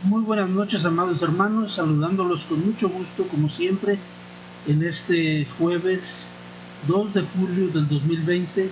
Muy buenas noches, amados hermanos, saludándolos con mucho gusto, como siempre, en este jueves 2 de julio del 2020.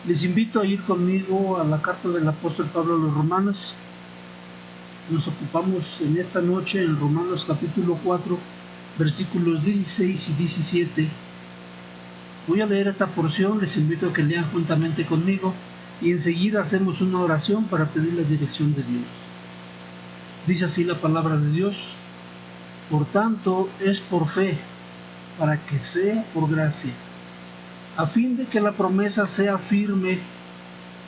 Les invito a ir conmigo a la carta del apóstol Pablo a los Romanos. Nos ocupamos en esta noche en Romanos capítulo 4, versículos 16 y 17. Voy a leer esta porción, les invito a que lean juntamente conmigo y enseguida hacemos una oración para pedir la dirección de Dios. Dice así la palabra de Dios: por tanto, es por fe, para que sea por gracia, a fin de que la promesa sea firme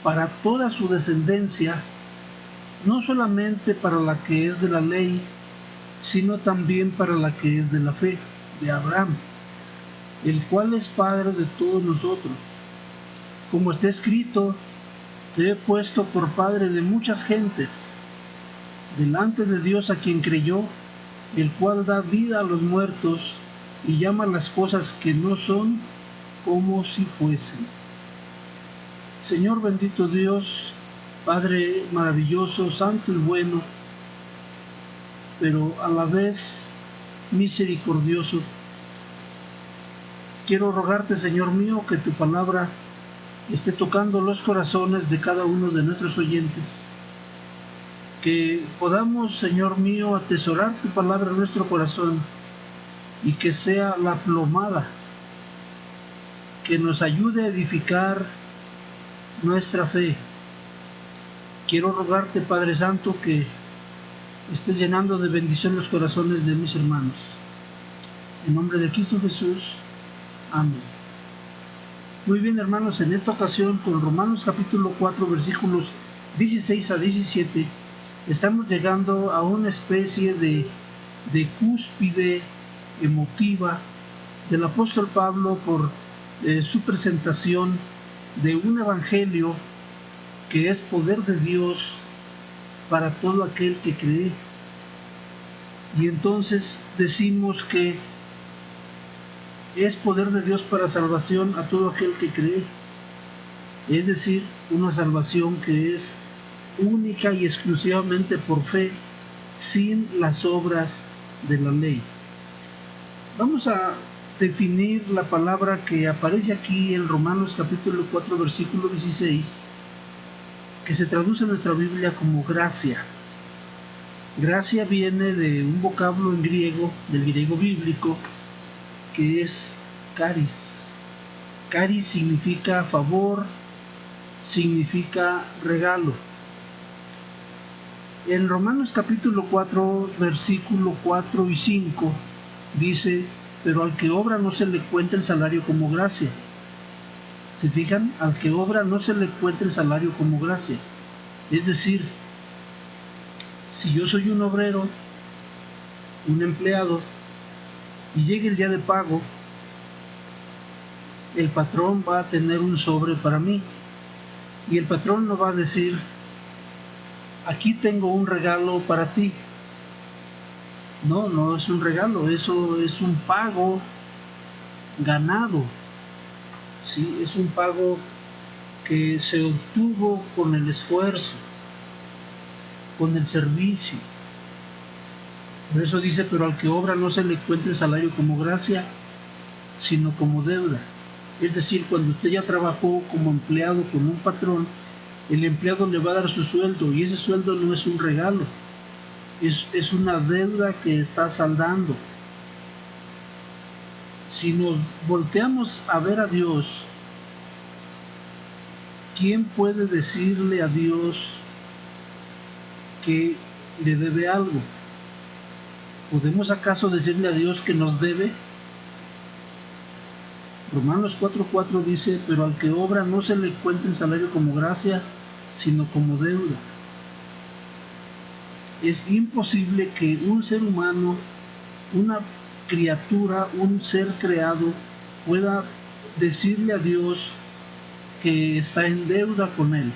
para toda su descendencia, no solamente para la que es de la ley, sino también para la que es de la fe, de Abraham, el cual es Padre de todos nosotros. Como está escrito: te he puesto por Padre de muchas gentes, delante de Dios a quien creyó, el cual da vida a los muertos y llama las cosas que no son como si fuesen. Señor bendito Dios, Padre maravilloso, santo y bueno, pero a la vez misericordioso, quiero rogarte, Señor mío, que tu palabra esté tocando los corazones de cada uno de nuestros oyentes, que podamos, Señor mío, atesorar tu palabra en nuestro corazón y que sea la plomada que nos ayude a edificar nuestra fe. Quiero rogarte, Padre Santo, que estés llenando de bendición los corazones de mis hermanos. En nombre de Cristo Jesús, amén. Muy bien, hermanos, en esta ocasión con Romanos capítulo 4, versículos 16 a 17, estamos llegando a una especie de cúspide emotiva del apóstol Pablo por su presentación de un evangelio que es poder de Dios para todo aquel que cree. Y entonces decimos que es poder de Dios para salvación a todo aquel que cree, es decir, una salvación que es única y exclusivamente por fe, sin las obras de la ley. Vamos a definir la palabra que aparece aquí en Romanos capítulo 4, versículo 16, que se traduce en nuestra Biblia como gracia. Gracia viene de un vocablo en griego, del griego bíblico, que es caris. Caris significa favor, significa regalo. En Romanos capítulo 4, versículo 4 y 5, dice: pero al que obra no se le cuenta el salario como gracia. ¿Se fijan? Al que obra no se le cuenta el salario como gracia. Es decir, si yo soy un obrero, un empleado, y llega el día de pago, el patrón va a tener un sobre para mí. Y el patrón no va a decir: aquí tengo un regalo para ti. No, no es un regalo, eso es un pago ganado. ¿Sí? Es un pago que se obtuvo con el esfuerzo, con el servicio. Por eso dice: pero al que obra no se le cuenta el salario como gracia, sino como deuda. Es decir, cuando usted ya trabajó como empleado con un patrón, el empleado le va a dar su sueldo, y ese sueldo no es un regalo, es una deuda que está saldando. Si nos volteamos a ver a Dios, ¿quién puede decirle a Dios que le debe algo? ¿Podemos acaso decirle a Dios que nos debe? Romanos 4:4 dice: pero al que obra no se le cuenta el salario como gracia, sino como deuda. Es imposible que un ser humano, una criatura, un ser creado, pueda decirle a Dios que está en deuda con Él.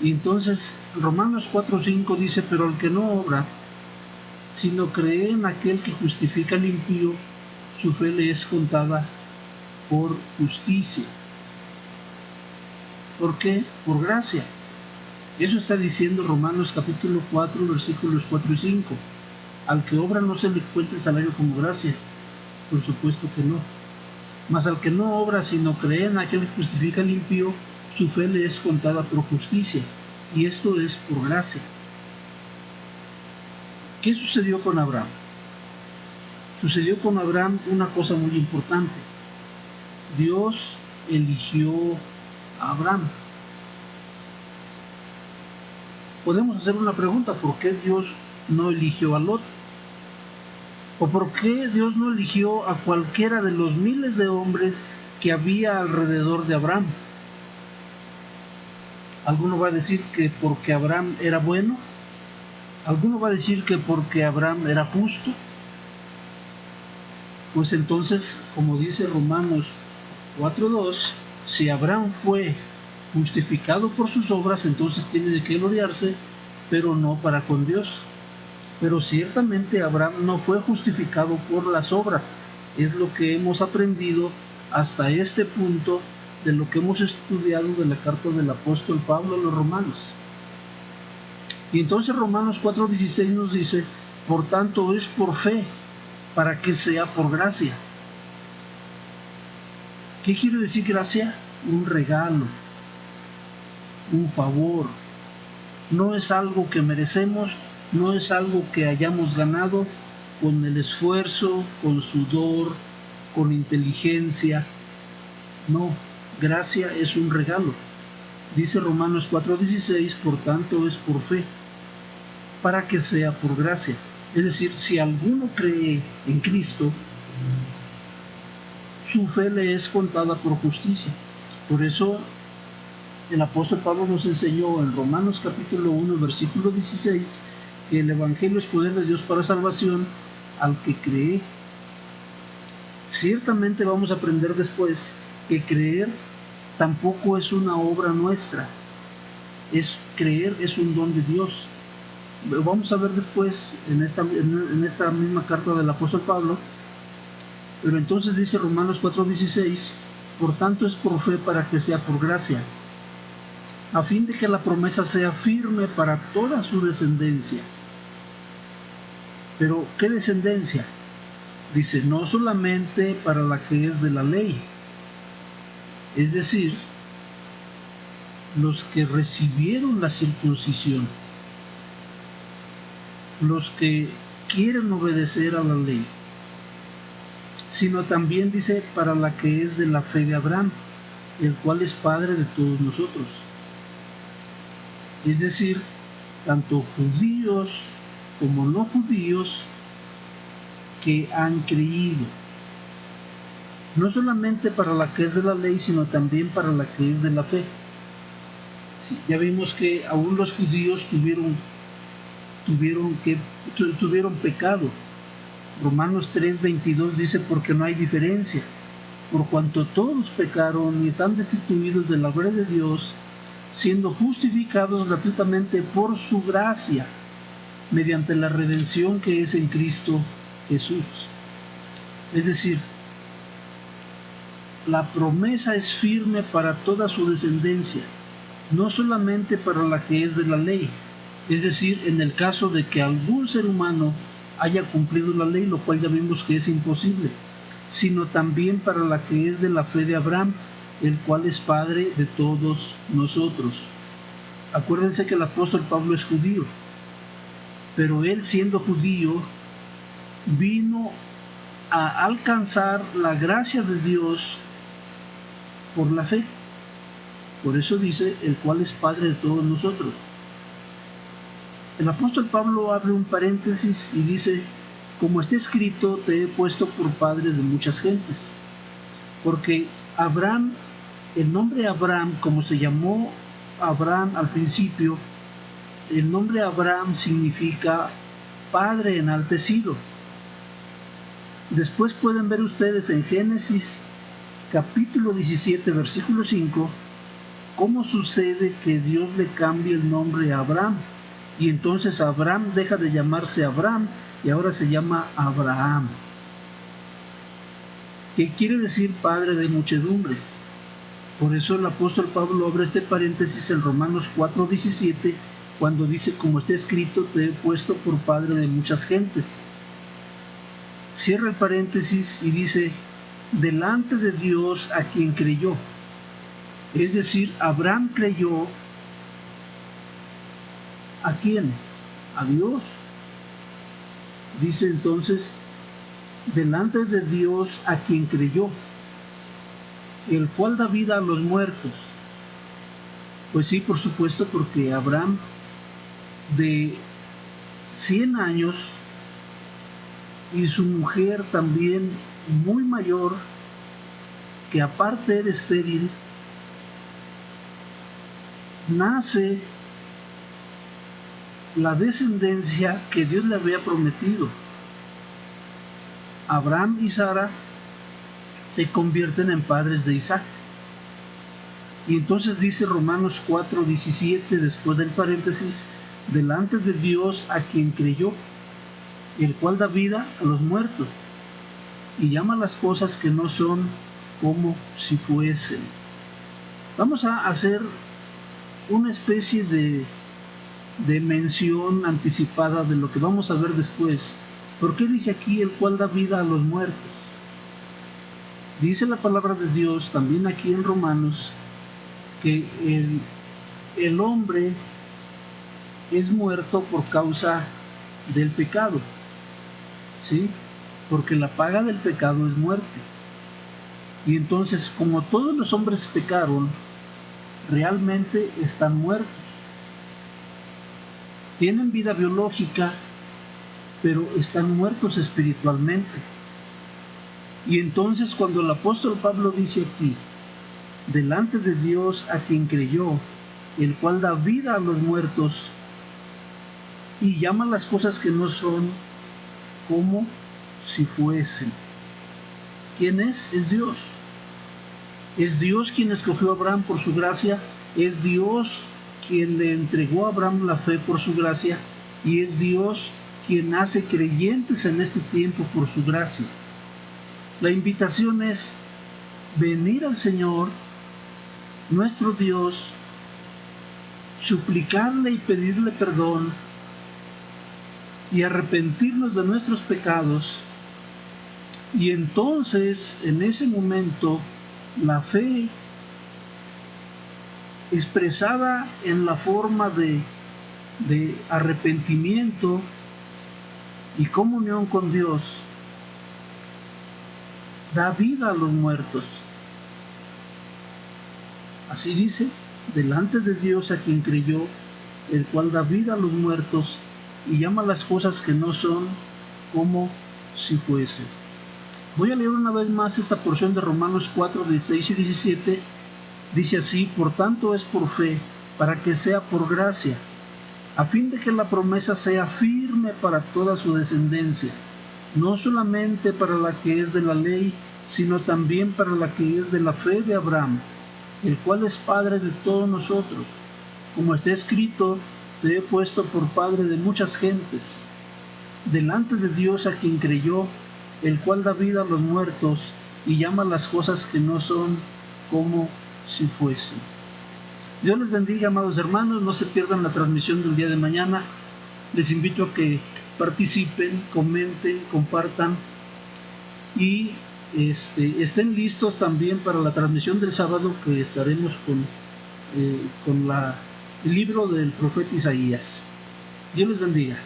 Y entonces Romanos 4:5 dice: pero el que no obra, sino cree en aquel que justifica al impío, su fe le es contada por justicia. ¿Por qué? Por gracia. Eso está diciendo Romanos capítulo 4, versículos 4 y 5. Al que obra no se le cuenta el salario como gracia. Por supuesto que no. Mas al que no obra, sino cree en aquel que justifica al impío, su fe le es contada por justicia. Y esto es por gracia. ¿Qué sucedió con Abraham? Sucedió con Abraham una cosa muy importante. Dios eligió a Abraham. Podemos hacer una pregunta: ¿por qué Dios no eligió a Lot? ¿O por qué Dios no eligió a cualquiera de los miles de hombres que había alrededor de Abraham? Alguno va a decir que porque Abraham era bueno. Alguno va a decir que porque Abraham era justo. Pues entonces, como dice Romanos 4:2, si Abraham fue justificado por sus obras, entonces tiene de qué gloriarse, pero no para con Dios. Pero ciertamente Abraham no fue justificado por las obras. Es lo que hemos aprendido hasta este punto de lo que hemos estudiado de la carta del apóstol Pablo a los romanos. Y entonces Romanos 4:16 nos dice: por tanto es por fe, para que sea por gracia. ¿Qué quiere decir gracia? Un regalo, un favor. No es algo que merecemos, no es algo que hayamos ganado con el esfuerzo, con sudor, con inteligencia. No, gracia es un regalo. Dice Romanos 4:16, por tanto es por fe, para que sea por gracia. Es decir, si alguno cree en Cristo, su fe le es contada por justicia. Por eso el apóstol Pablo nos enseñó en Romanos capítulo 1, versículo 16, que el evangelio es poder de Dios para salvación al que cree. Ciertamente vamos a aprender después que creer tampoco es una obra nuestra. Creer es un don de Dios. Vamos a ver después en esta misma carta del apóstol Pablo. Pero entonces dice Romanos 4:16, por tanto es por fe, para que sea por gracia, a fin de que la promesa sea firme para toda su descendencia. Pero ¿qué descendencia? Dice, no solamente para la que es de la ley, es decir, los que recibieron la circuncisión, los que quieren obedecer a la ley, sino también dice para la que es de la fe de Abraham, el cual es padre de todos nosotros. Es decir, tanto judíos como no judíos que han creído. No solamente para la que es de la ley, sino también para la que es de la fe. Sí, ya vimos que aún los judíos tuvieron pecado. Romanos 3:22 dice, porque no hay diferencia, por cuanto todos pecaron y están destituidos de la gloria de Dios, siendo justificados gratuitamente por su gracia, mediante la redención que es en Cristo Jesús. Es decir, la promesa es firme para toda su descendencia, no solamente para la que es de la ley. Es decir, en el caso de que algún ser humano haya cumplido la ley, lo cual ya vimos que es imposible, sino también para la que es de la fe de Abraham, el cual es padre de todos nosotros. Acuérdense que el apóstol Pablo es judío, pero él, siendo judío, vino a alcanzar la gracia de Dios por la fe. Por eso dice, el cual es padre de todos nosotros. El apóstol Pablo abre un paréntesis y dice, como está escrito, te he puesto por padre de muchas gentes. Porque Abraham, el nombre Abraham, como se llamó Abraham al principio, el nombre Abraham significa padre enaltecido. Después pueden ver ustedes en Génesis capítulo 17, versículo 5, cómo sucede que Dios le cambia el nombre a Abraham. Y entonces Abraham deja de llamarse Abraham y ahora se llama Abraham, que quiere decir padre de muchedumbres. Por eso el apóstol Pablo abre este paréntesis en Romanos 4:17, cuando dice, como está escrito, te he puesto por padre de muchas gentes. Cierra el paréntesis y dice, delante de Dios a quien creyó. Es decir, Abraham creyó, ¿a quién? A Dios. Dice entonces, delante de Dios a quien creyó, el cual da vida a los muertos. Pues sí, por supuesto, porque Abraham de 100 años y su mujer también muy mayor, que aparte era estéril, nace la descendencia que Dios le había prometido. Abraham y Sara se convierten en padres de Isaac. Y entonces dice Romanos 4:17, después del paréntesis, delante de Dios a quien creyó, el cual da vida a los muertos y llama las cosas que no son como si fuesen. Vamos a hacer una especie de mención anticipada de lo que vamos a ver después. ¿Por qué dice aquí el cual da vida a los muertos? Dice la palabra de Dios también aquí en Romanos que el hombre es muerto por causa del pecado, ¿sí? Porque la paga del pecado es muerte. Y entonces, como todos los hombres pecaron, realmente están muertos. Tienen vida biológica, pero están muertos espiritualmente. Y entonces cuando el apóstol Pablo dice aquí, delante de Dios a quien creyó, el cual da vida a los muertos y llama las cosas que no son como si fuesen. ¿Quién es? Es Dios. Es Dios quien escogió a Abraham por su gracia, es Dios quien le entregó a Abraham la fe por su gracia, y es Dios quien hace creyentes en este tiempo por su gracia. La invitación es venir al Señor, nuestro Dios, suplicarle y pedirle perdón y arrepentirnos de nuestros pecados, y entonces en ese momento la fe expresada en la forma de arrepentimiento y comunión con Dios da vida a los muertos. Así dice, delante de Dios a quien creyó, el cual da vida a los muertos y llama las cosas que no son como si fuesen. Voy a leer una vez más esta porción de Romanos 4:16 y 17. Dice así, por tanto es por fe, para que sea por gracia, a fin de que la promesa sea firme para toda su descendencia, no solamente para la que es de la ley, sino también para la que es de la fe de Abraham, el cual es Padre de todos nosotros. Como está escrito, te he puesto por Padre de muchas gentes, delante de Dios a quien creyó, el cual da vida a los muertos y llama las cosas que no son como si fuesen. Dios les bendiga, amados hermanos, no se pierdan la transmisión del día de mañana. Les invito a que participen, comenten, compartan y estén listos también para la transmisión del sábado, que estaremos con el libro del profeta Isaías. Dios les bendiga.